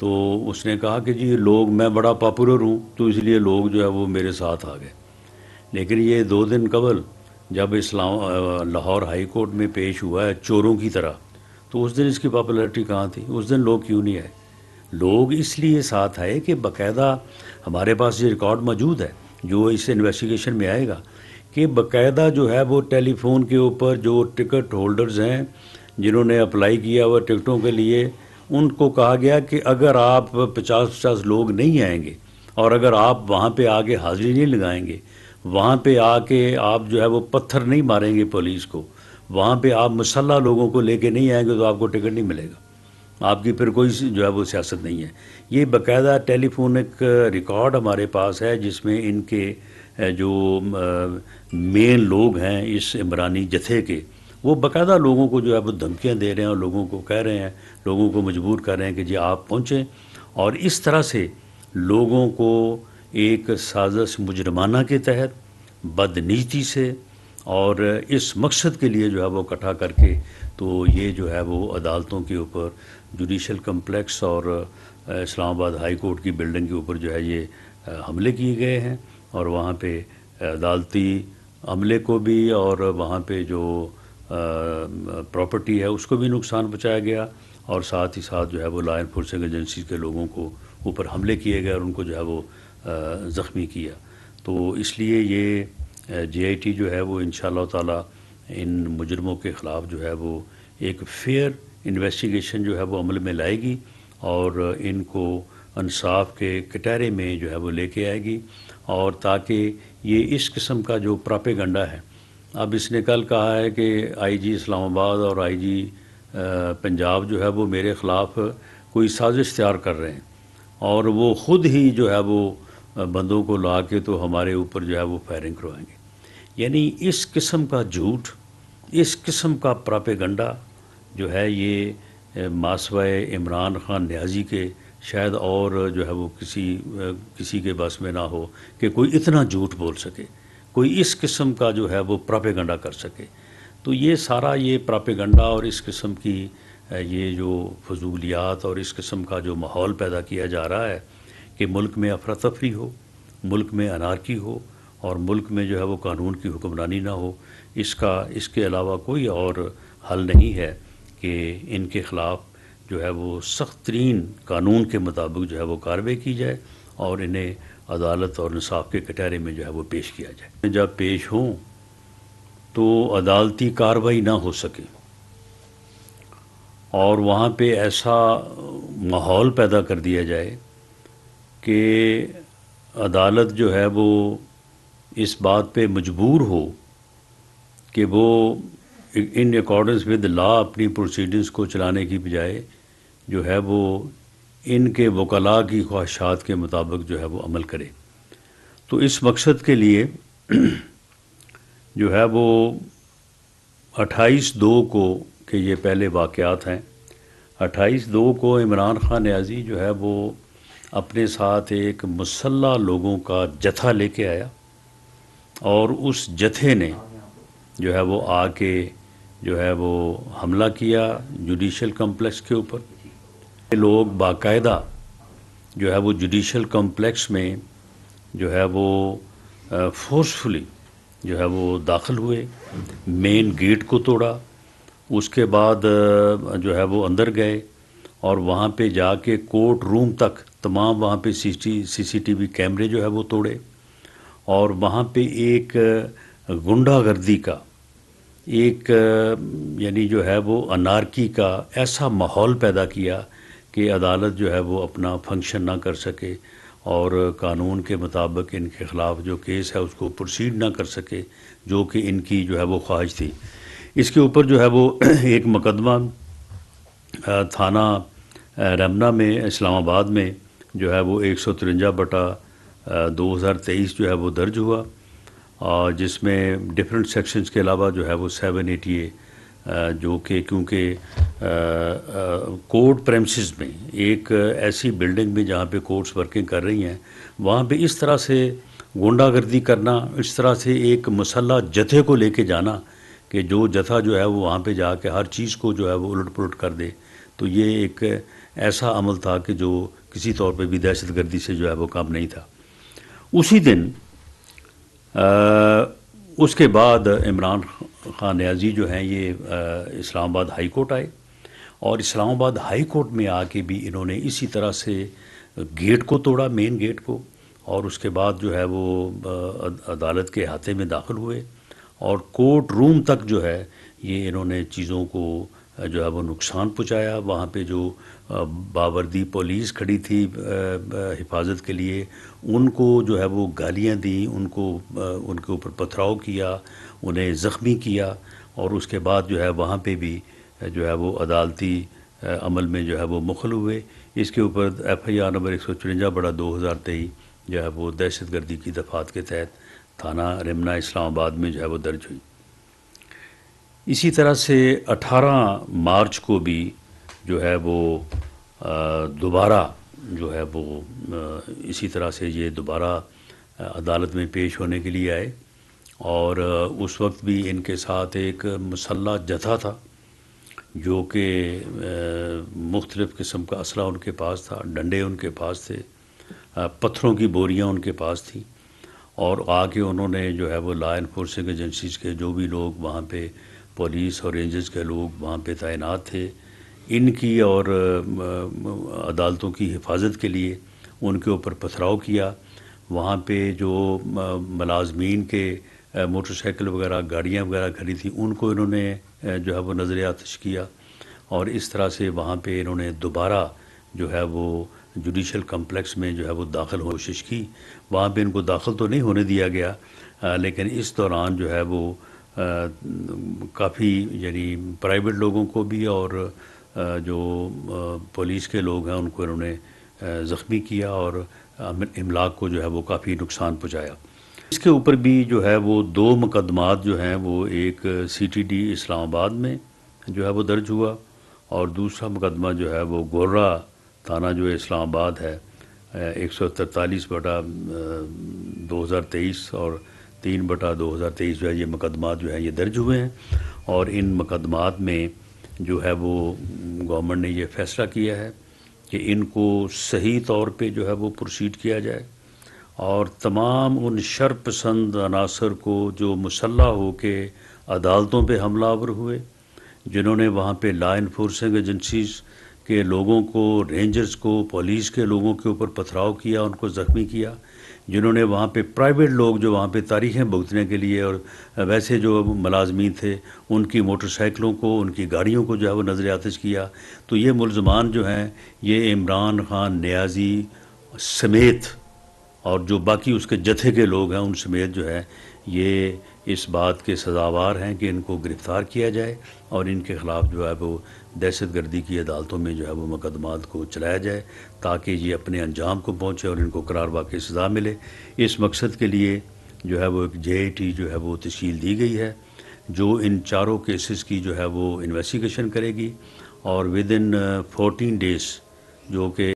تو اس نے کہا کہ جی لوگ، میں بڑا پاپولر ہوں تو اس لیے لوگ جو ہے وہ میرے ساتھ آ گئے. لیکن یہ 2 دن قبل جب لاہور ہائی کورٹ میں پیش ہوا ہے چوروں کی طرح، تو اس دن اس کی پاپولیرٹی کہاں تھی؟ اس دن لوگ کیوں نہیں آئے؟ لوگ اس لیے ساتھ آئے کہ باقاعدہ ہمارے پاس یہ ریکارڈ موجود ہے جو اس انویسٹیگیشن میں آئے گا کہ باقاعدہ جو ہے وہ ٹیلی فون کے اوپر جو ٹکٹ ہولڈرز ہیں جنہوں نے اپلائی کیا ہوا ٹکٹوں کے لیے، ان کو کہا گیا کہ اگر آپ 50 لوگ نہیں آئیں گے اور اگر آپ وہاں پہ آگے حاضری نہیں لگائیں گے، وہاں پہ آ کے آپ جو ہے وہ پتھر نہیں ماریں گے پولیس کو، وہاں پہ آپ مسلح لوگوں کو لے کے نہیں آئیں گے تو آپ کو ٹکٹ نہیں ملے گا، آپ کی پھر کوئی جو ہے وہ سیاست نہیں ہے. یہ باقاعدہ ٹیلی فونک ریکارڈ ہمارے پاس ہے جس میں ان کے جو مین لوگ ہیں اس عمرانی جتھے کے، وہ باقاعدہ لوگوں کو جو ہے وہ دھمکیاں دے رہے ہیں اور لوگوں کو کہہ رہے ہیں، لوگوں کو مجبور کر رہے ہیں کہ جی آپ پہنچیں، اور اس طرح سے لوگوں کو ایک سازش مجرمانہ کے تحت بدنیتی سے اور اس مقصد کے لیے جو ہے وہ اکٹھا کر کے تو یہ جو ہے وہ عدالتوں کے اوپر، جوڈیشل کمپلیکس اور اسلام آباد ہائی کورٹ کی بلڈنگ کے اوپر جو ہے یہ حملے کیے گئے ہیں، اور وہاں پہ عدالتی عملے کو بھی اور وہاں پہ جو پراپرٹی ہے اس کو بھی نقصان پہنچایا گیا، اور ساتھ ہی ساتھ جو ہے وہ لا انفورسنگ ایجنسیز کے لوگوں کو اوپر حملے کیے گئے اور ان کو جو ہے وہ زخمی کیا. تو اس لیے یہ جے آئی ٹی جو ہے وہ انشاءاللہ تعالی ان مجرموں کے خلاف جو ہے وہ ایک فیئر انویسٹیگیشن جو ہے وہ عمل میں لائے گی اور ان کو انصاف کے کٹہرے میں جو ہے وہ لے کے آئے گی، اور تاکہ یہ اس قسم کا جو پراپیگنڈا ہے، اب اس نے کل کہا ہے کہ آئی جی اسلام آباد اور آئی جی پنجاب جو ہے وہ میرے خلاف کوئی سازش تیار کر رہے ہیں، اور وہ خود ہی جو ہے وہ بندوں کو لا کے تو ہمارے اوپر جو ہے وہ فائرنگ کروائیں گے. یعنی اس قسم کا جھوٹ، اس قسم کا پراپیگنڈا جو ہے یہ ماسوائے عمران خان نیازی کے شاید اور جو ہے وہ کسی کے بس میں نہ ہو کہ کوئی اتنا جھوٹ بول سکے، کوئی اس قسم کا جو ہے وہ پراپیگنڈا کر سکے. تو یہ سارا یہ پراپیگنڈا اور اس قسم کی یہ جو فضولیات اور اس قسم کا جو ماحول پیدا کیا جا رہا ہے کہ ملک میں افراتفری ہو، ملک میں انارکی ہو، اور ملک میں جو ہے وہ قانون کی حکمرانی نہ ہو، اس کے علاوہ کوئی اور حل نہیں ہے کہ ان کے خلاف جو ہے وہ سخت ترین قانون کے مطابق جو ہے وہ کارروائی کی جائے اور انہیں عدالت اور انصاف کے کٹہرے میں جو ہے وہ پیش کیا جائے. جب پیش ہوں تو عدالتی کارروائی نہ ہو سکے اور وہاں پہ ایسا ماحول پیدا کر دیا جائے کہ عدالت جو ہے وہ اس بات پہ مجبور ہو کہ وہ ان اکارڈنس ود لا اپنی پروسیڈنگز کو چلانے کی بجائے جو ہے وہ ان کے وکلاء کی خواہشات کے مطابق جو ہے وہ عمل کرے. تو اس مقصد کے لیے جو ہے وہ 28/2 کو، کہ یہ پہلے واقعات ہیں، 28/2 کو عمران خان نیازی جو ہے وہ اپنے ساتھ ایک مسلح لوگوں کا جتھا لے کے آیا، اور اس جتھے نے جو ہے وہ آ کے جو ہے وہ حملہ کیا جوڈیشل کمپلیکس کے اوپر. لوگ باقاعدہ جو ہے وہ جوڈیشل کمپلیکس میں جو ہے وہ فورسفلی جو ہے وہ داخل ہوئے، مین گیٹ کو توڑا، اس کے بعد جو ہے وہ اندر گئے اور وہاں پہ جا کے کورٹ روم تک تمام وہاں پہ سی سی ٹی وی کیمرے جو ہے وہ توڑے، اور وہاں پہ ایک غنڈہ گردی کا ایک یعنی جو ہے وہ انارکی کا ایسا ماحول پیدا کیا کہ عدالت جو ہے وہ اپنا فنکشن نہ کر سکے اور قانون کے مطابق ان کے خلاف جو کیس ہے اس کو پروسیڈ نہ کر سکے جو کہ ان کی جو ہے وہ خواہش تھی. اس کے اوپر جو ہے وہ ایک مقدمہ تھانہ رمنا میں اسلام آباد میں جو ہے وہ 153/2023 جو ہے وہ درج ہوا، جس میں ڈفرینٹ سیکشنز کے علاوہ جو ہے وہ 780A جو کہ کیونکہ کورٹ پریمسز میں ایک ایسی بلڈنگ میں جہاں پہ کورٹس ورکنگ کر رہی ہیں، وہاں پہ اس طرح سے غنڈہ گردی کرنا، اس طرح سے ایک مسلح جتھے کو لے کے جانا کہ جو جتھا جو ہے وہ وہاں پہ جا کے ہر چیز کو جو ہے وہ الٹ پلٹ کر دے، تو یہ ایک ایسا عمل تھا کہ جو کسی طور پہ بھی دہشت گردی سے جو ہے وہ کم نہیں تھا۔ اسی دن اس کے بعد عمران خان نیازی جو ہیں یہ اسلام آباد ہائی کورٹ آئے، اور اسلام آباد ہائی کورٹ میں آ کے بھی انہوں نے اسی طرح سے گیٹ کو توڑا، مین گیٹ کو، اور اس کے بعد جو ہے وہ عدالت کے احاطے میں داخل ہوئے، اور کورٹ روم تک جو ہے یہ انہوں نے چیزوں کو جو ہے وہ نقصان پہنچایا۔ وہاں پہ جو باوردی پولیس کھڑی تھی حفاظت کے لیے، ان کو جو ہے وہ گالیاں دیں، ان کے اوپر پتھراؤ کیا، انہیں زخمی کیا، اور اس کے بعد جو ہے وہاں پہ بھی جو ہے وہ عدالتی عمل میں جو ہے وہ مخل ہوئے۔ اس کے اوپر ایف آئی آر نمبر 154/2023 جو ہے وہ دہشت گردی کی دفعات کے تحت تھانہ رمنا اسلام آباد میں جو ہے وہ درج ہوئی۔ اسی طرح سے 18 مارچ کو بھی جو ہے وہ دوبارہ جو ہے وہ اسی طرح سے یہ دوبارہ عدالت میں پیش ہونے کے لیے آئے، اور اس وقت بھی ان کے ساتھ ایک مسلح جتھا تھا جو کہ مختلف قسم کا اسلحہ ان کے پاس تھا، ڈنڈے ان کے پاس تھے، پتھروں کی بوریاں ان کے پاس تھیں، اور آ کے انہوں نے جو ہے وہ لا انفورسنگ ایجنسیز کے جو بھی لوگ وہاں پہ پولیس اور رینجرز کے لوگ وہاں پہ تعینات تھے، ان کی اور عدالتوں کی حفاظت کے لیے ان کے اوپر پتھراؤ کیا۔ وہاں پہ جو ملازمین کے موٹر سائیکل وغیرہ گاڑیاں وغیرہ کھڑی تھیں ان کو انہوں نے جو ہے وہ نظر آتش کیا، اور اس طرح سے وہاں پہ انہوں نے دوبارہ جو ہے وہ جوڈیشل کمپلیکس میں جو ہے وہ داخل ہونے کی کوشش کی۔ وہاں پہ ان کو داخل تو نہیں ہونے دیا گیا، لیکن اس دوران جو ہے وہ کافی یعنی پرائیویٹ لوگوں کو بھی اور جو پولیس کے لوگ ہیں ان کو انہوں نے زخمی کیا، اور املاک کو جو ہے وہ کافی نقصان پہنچایا۔ اس کے اوپر بھی جو ہے وہ 2 مقدمات جو ہیں وہ ایک سی ٹی ڈی اسلام آباد میں جو ہے وہ درج ہوا، اور دوسرا مقدمہ جو ہے وہ گورا تھانہ جو اسلام آباد ہے 143/2023 اور 3/2023 جو ہے یہ مقدمات جو ہیں یہ درج ہوئے ہیں، اور ان مقدمات میں جو ہے وہ گورنمنٹ نے یہ فیصلہ کیا ہے کہ ان کو صحیح طور پہ جو ہے وہ پروسیڈ کیا جائے، اور تمام ان شر پسند عناصر کو جو مسلح ہو کے عدالتوں پہ حملہ آور ہوئے، جنہوں نے وہاں پہ لا انفورسنگ ایجنسیز کے لوگوں کو، رینجرز کو، پولیس کے لوگوں کے اوپر پتھراؤ کیا، ان کو زخمی کیا، جنہوں نے وہاں پہ پرائیویٹ لوگ جو وہاں پہ تاریخیں بھگتنے کے لیے اور ویسے جو ملازمین تھے ان کی موٹر سائیکلوں کو، ان کی گاڑیوں کو جو ہے وہ نظر آتش کیا۔ تو یہ ملزمان جو ہیں یہ عمران خان نیازی سمیت اور جو باقی اس کے جتھے کے لوگ ہیں ان سمیت جو ہے یہ اس بات کے سزاوار ہیں کہ ان کو گرفتار کیا جائے، اور ان کے خلاف جو ہے وہ دہشت گردی کی عدالتوں میں جو ہے وہ مقدمات کو چلایا جائے، تاکہ یہ اپنے انجام کو پہنچے اور ان کو قرار واقعی سزا ملے۔ اس مقصد کے لیے جو ہے وہ ایک JIT جو ہے وہ تشکیل دی گئی ہے، جو ان چاروں کیسز کی جو ہے وہ انویسٹیگیشن کرے گی، اور ودن 14 days جو کہ